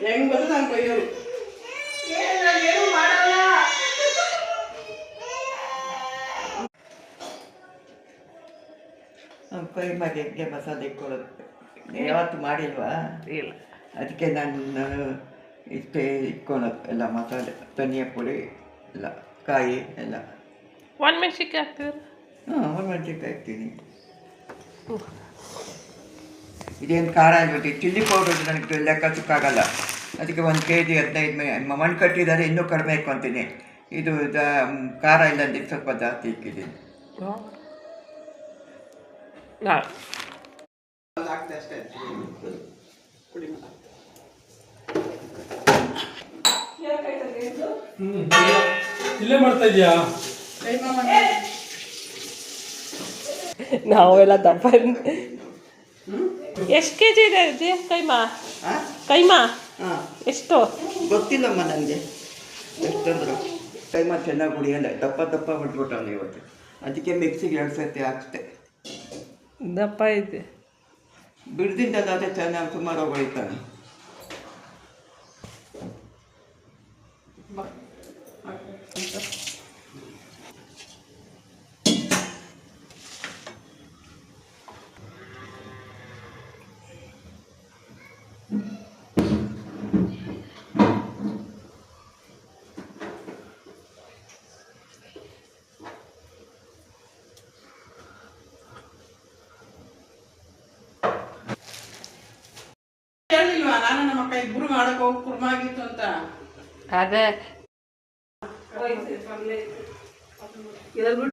ಹೆಂಗ್ ಬಂದು ನಾನು ಕೊಯ್ಯೋರು ಕೈ ಮನೆಗೆ ಮಸಾಲೆ ಇಟ್ಕೊಳ್ಳೋದು ಯಾವತ್ತು ಮಾಡಿಲ್ವಾ ಇಲ್ಲ ಅದಕ್ಕೆ ನಾನು ಇಷ್ಟೇ ಇಟ್ಕೊಳ್ಳೋದು ಎಲ್ಲ ಮಸಾಲೆ ಧನಿಯಾ ಪುಡಿ ಎಲ್ಲ ಕಾಯಿ ಎಲ್ಲ ಒಣಮೆಣ್ಸಿನ್ಕಾಯಿ ಹಾಕ್ತೀರ? ಒಣಮೆಣ್ಸಿನ್ಕಾಯಿ ಹಾಕ್ತೀನಿ. ಇದೇನು ಖಾರ ಆಗ್ಬಿಟ್ಟು ಚಿಲ್ಲಿ ಪೌಡರ್ ನನಗೆ ಲೆಕ್ಕ ಸಿಕ್ಕಾಗಲ್ಲ. ಅದಕ್ಕೆ 1 kg 15 ಮಣ್ಣು ಕಟ್ಟಿದ್ದಾರೆ, ಇನ್ನೂ ಕಡಿಮೆ ಇಟ್ಕೊತೀನಿ. ಇದು ಖಾರ ಇಲ್ಲ ಅಂದ್ರೆ ಸ್ವಲ್ಪ ಜಾಸ್ತಿ ಇಕ್ಕಿದ್ದೀನಿ. ಆಗ್ತದೆ ಅಷ್ಟೇ ಕುಡಿ ಇಲ್ಲೇ ಮಾಡ್ತಾ ಇದೀಯಾ? ನಾವೆಲ್ಲ ದಪ್ಪ ಎಷ್ಟು ಕೆ ಜಿ ಇದೆ ಅಜ್ಜಿ ಕೈಮಾ? ಕೈಮಾ ಎಷ್ಟು ಗೊತ್ತಿಲ್ಲಮ್ಮ ನನಗೆ ಎಷ್ಟಂದ್ರು. ಕೈಮಾ ಚೆನ್ನಾಗಿ ಉಳಿಯಲ್ಲ, ದಪ್ಪ ದಪ್ಪ ಹೊಡ್ಬಿಟ್ಟಲ್ಲ ಇವತ್ತು. ಅದಕ್ಕೆ ಮಿಕ್ಸಿಗೆ 2 ಸರ್ತಿ ಹಾಕ್ತೆ. ದಪ್ಪ ಐತೆ ಬಿಡ್ದಿಂದಲ್ಲ, ಅದೇ ಚೆನ್ನಾಗಿ ಸುಮಾರು ಹೊಳಿತಾನೆ. ಹೇಳಿಲ್ವಾ ನಾನು ನಮ್ಮ ಅಕ್ಕ ಇಬ್ರು ಮಾಡಕ್ ಹೋಗಿ ಕುರ್ಮಾಗಿತ್ತು ಅಂತ? ಅದೇ